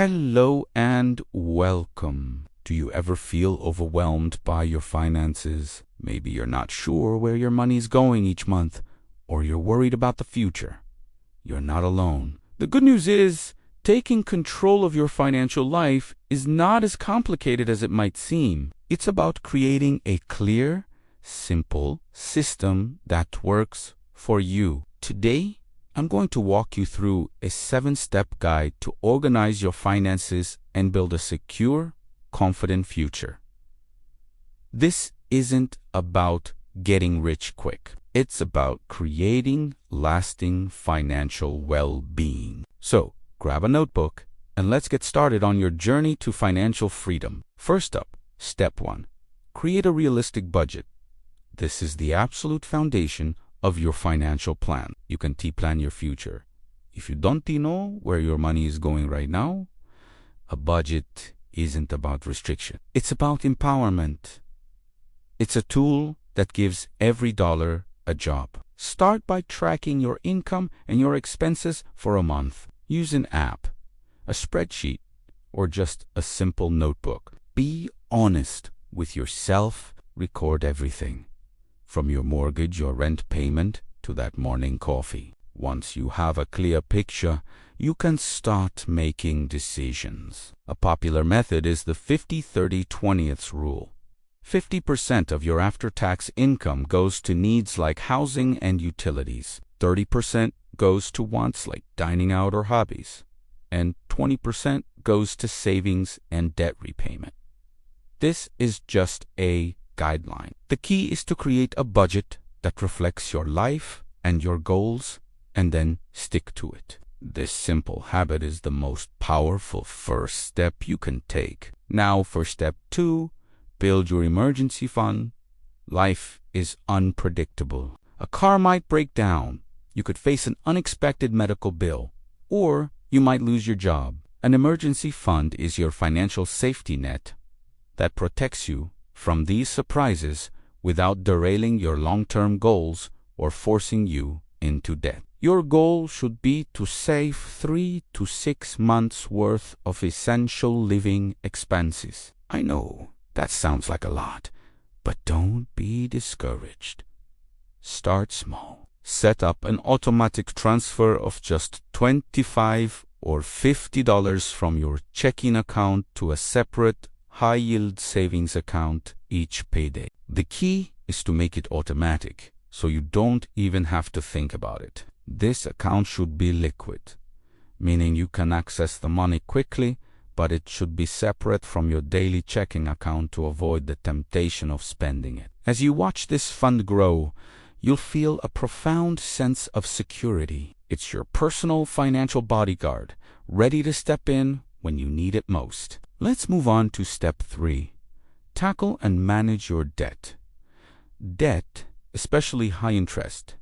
Hello and welcome. Do you ever feel overwhelmed by your finances? Maybe you're not sure where your money is going each month, or you're worried about the future. You're not alone. The good news is, taking control of your financial life is not as complicated as it might seem. It's about creating a clear, simple system that works for you. Today, I'm going to walk you through a 7-step guide to organize your finances and build a secure, confident future. This isn't about getting rich quick. It's about creating lasting financial well-being. So, grab a notebook and let's get started on your journey to financial freedom. First up, step 1. Create a realistic budget. This is the absolute foundation of your financial plan. You can plan your future. If you don't know where your money is going right now, a budget isn't about restriction. It's about empowerment. It's a tool that gives every dollar a job. Start by tracking your income and your expenses for a month. Use an app, a spreadsheet, or just a simple notebook. Be honest with yourself. Record everything, from your mortgage or rent payment to that morning coffee. Once you have a clear picture, you can start making decisions. A popular method is the 50-30-20 rule. 50% of your after-tax income goes to needs like housing and utilities. 30% goes to wants like dining out or hobbies. And 20% goes to savings and debt repayment. This is just a guideline. The key is to create a budget that reflects your life and your goals, and then stick to it. This simple habit is the most powerful first step you can take. Now for step 2, build your emergency fund. Life is unpredictable. A car might break down. You could face an unexpected medical bill, or you might lose your job. An emergency fund is your financial safety net that protects you from these surprises without derailing your long-term goals or forcing you into debt. Your goal should be to save 3 to 6 months' worth of essential living expenses. I know that sounds like a lot, but don't be discouraged. Start small. Set up an automatic transfer of just $25 or $50 from your checking account to a separate high-yield savings account each payday. The key is to make it automatic, so you don't even have to think about it. This account should be liquid, meaning you can access the money quickly, but it should be separate from your daily checking account to avoid the temptation of spending it. As you watch this fund grow, you'll feel a profound sense of security. It's your personal financial bodyguard, ready to step in when you need it most. Let's move on to step 3. Tackle and manage your debt. Debt, especially high interest.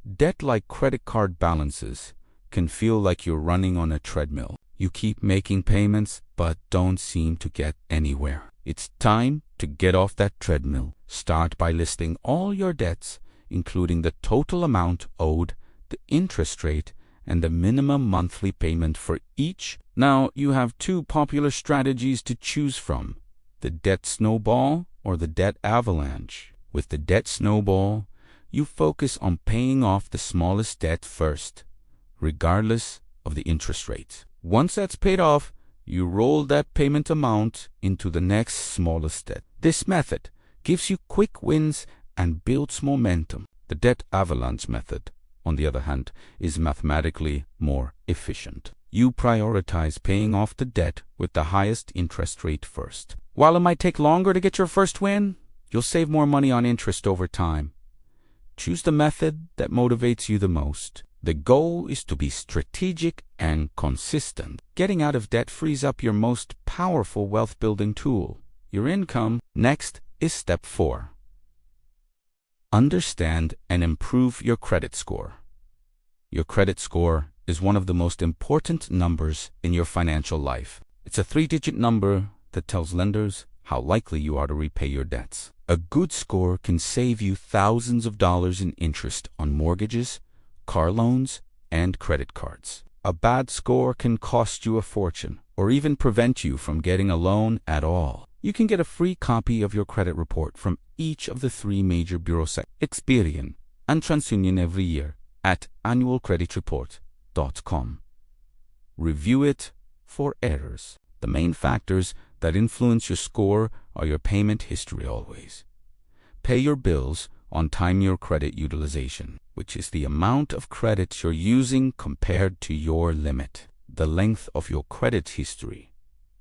Debt like credit card balances can feel like you're running on a treadmill. You keep making payments but don't seem to get anywhere. It's time to get off that treadmill. Start by listing all your debts, including the total amount owed, the interest rate, and the minimum monthly payment for each. Now, you have 2 popular strategies to choose from: the debt snowball or the debt avalanche. With the debt snowball, you focus on paying off the smallest debt first, regardless of the interest rate. Once that's paid off, you roll that payment amount into the next smallest debt. This method gives you quick wins and builds momentum. The debt avalanche method, on the other hand, is mathematically more efficient. You prioritize paying off the debt with the highest interest rate first. While it might take longer to get your first win, you'll save more money on interest over time. Choose the method that motivates you the most. The goal is to be strategic and consistent. Getting out of debt frees up your most powerful wealth-building tool, your income. Next is step 4. Understand and improve your credit score. Your credit score is one of the most important numbers in your financial life. It's a 3-digit number that tells lenders how likely you are to repay your debts. A good score can save you thousands of dollars in interest on mortgages, car loans, and credit cards. A bad score can cost you a fortune or even prevent you from getting a loan at all. You can get a free copy of your credit report from each of the 3 major bureau sectors, Experian and TransUnion, every year at annualcreditreport.com. Review it for errors. The main factors that influence your score are your payment history always. Pay your bills on time, your credit utilization, which is the amount of credit you're using compared to your limit, the length of your credit history,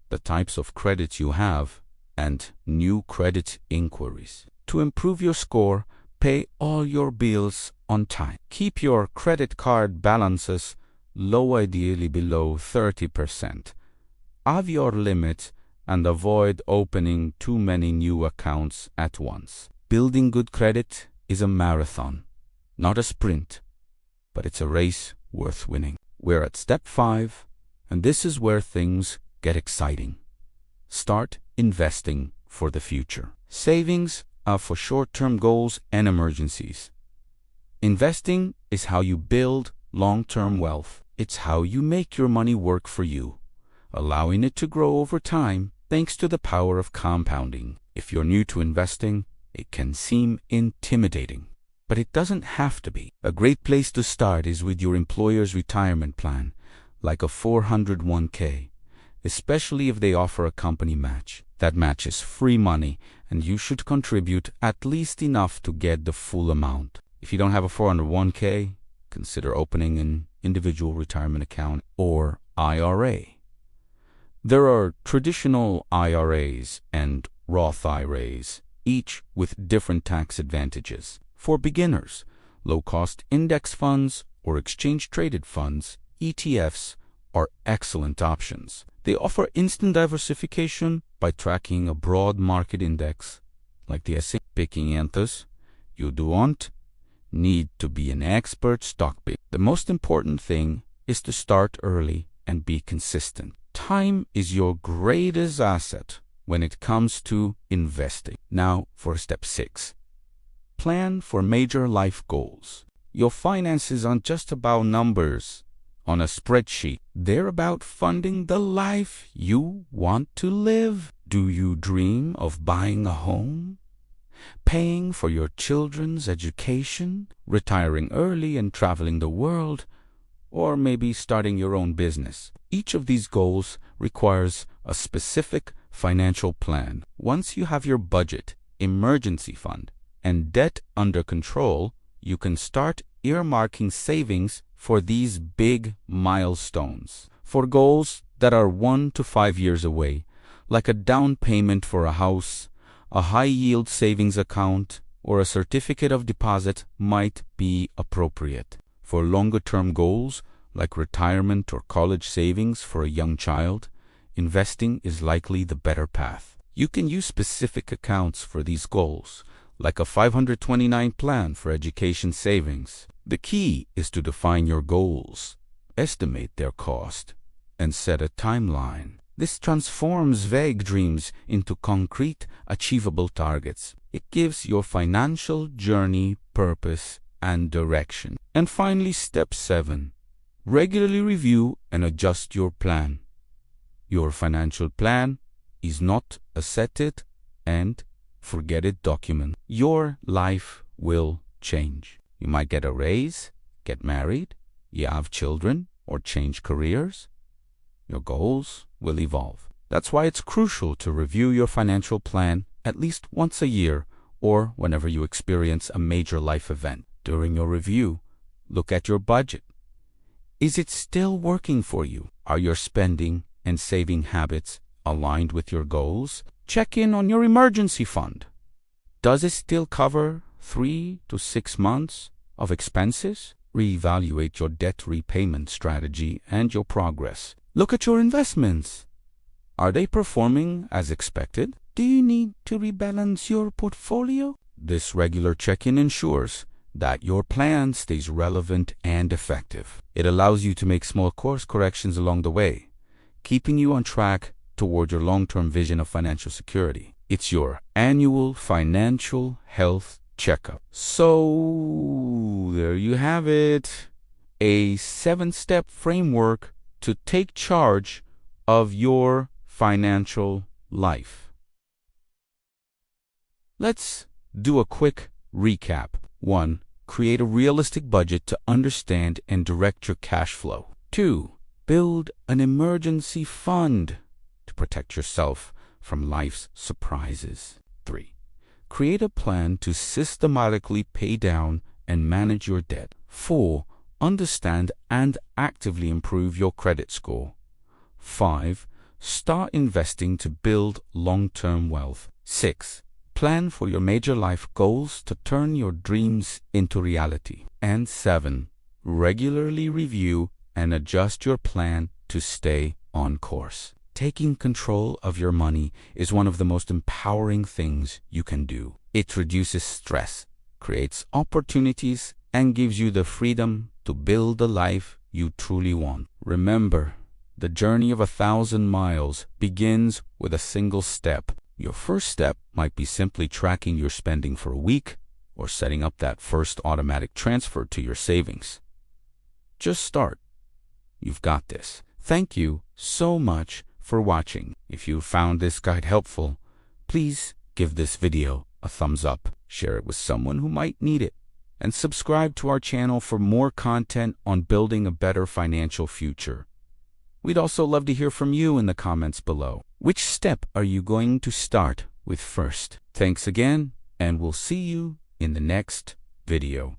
the types of credits you have, and new credit inquiries. To improve your score, pay all your bills on time. Keep your credit card balances low, ideally below 30% of your limit, and avoid opening too many new accounts at once. Building good credit is a marathon, not a sprint, but it's a race worth winning. We're at step 5, and this is where things get exciting. Start investing for the future. Savings are for short-term goals and emergencies. Investing is how you build long-term wealth. It's how you make your money work for you, allowing it to grow over time thanks to the power of compounding. If you're new to investing, it can seem intimidating, but it doesn't have to be. A great place to start is with your employer's retirement plan, like a 401k, especially if they offer a company match. That match is free money, and you should contribute at least enough to get the full amount. If you don't have a 401k, consider opening an individual retirement account or IRA. There are traditional IRAs and Roth IRAs, each with different tax advantages. For beginners, low-cost index funds or exchange-traded funds, ETFs, are excellent options. They offer instant diversification by tracking a broad market index, like the S&P. Picking Anthos, you don't need to be an expert stock picker. The most important thing is to start early and be consistent. Time is your greatest asset when it comes to investing. Now for step 6. Plan for major life goals. Your finances aren't just about numbers on a spreadsheet. They're about funding the life you want to live. Do you dream of buying a home, paying for your children's education, retiring early and traveling the world, or maybe starting your own business? Each of these goals requires a specific financial plan. Once you have your budget, emergency fund, and debt under control, you can start earmarking savings for these big milestones. For goals that are 1 to 5 years away, like a down payment for a house, a high-yield savings account, or a certificate of deposit might be appropriate. For longer-term goals, like retirement or college savings for a young child, investing is likely the better path. You can use specific accounts for these goals, like a 529 plan for education savings. The key is to define your goals, estimate their cost, and set a timeline. This transforms vague dreams into concrete, achievable targets. It gives your financial journey purpose and direction. And finally, step 7. Regularly review and adjust your plan. Your financial plan is not a set it and forget it document. Your life will change. You might get a raise, get married, you have children, or change careers. Your goals will evolve. That's why it's crucial to review your financial plan at least once a year or whenever you experience a major life event. During your review, look at your budget. Is it still working for you? Are your spending and saving habits aligned with your goals? Check in on your emergency fund. Does it still cover 3 to 6 months of expenses? Reevaluate your debt repayment strategy and your progress. Look at your investments. Are they performing as expected? Do you need to rebalance your portfolio? This regular check-in ensures that your plan stays relevant and effective. It allows you to make small course corrections along the way, keeping you on track toward your long-term vision of financial security. It's your annual financial health checkup. So, there you have it. A 7-step framework to take charge of your financial life. Let's do a quick recap. 1. Create a realistic budget to understand and direct your cash flow. 2. Build an emergency fund to protect yourself from life's surprises. 3. Create a plan to systematically pay down and manage your debt. 4. Understand and actively improve your credit score. 5. Start investing to build long-term wealth. 6. Plan for your major life goals to turn your dreams into reality. And 7. Regularly review and adjust your plan to stay on course. Taking control of your money is one of the most empowering things you can do. It reduces stress, creates opportunities, and gives you the freedom to build the life you truly want. Remember, the journey of 1,000 miles begins with a single step. Your first step might be simply tracking your spending for a week or setting up that first automatic transfer to your savings. Just start. You've got this. Thank you so much for watching. If you found this guide helpful, please give this video a thumbs up, share it with someone who might need it, and subscribe to our channel for more content on building a better financial future. We'd also love to hear from you in the comments below. Which step are you going to start with first? Thanks again, and we'll see you in the next video.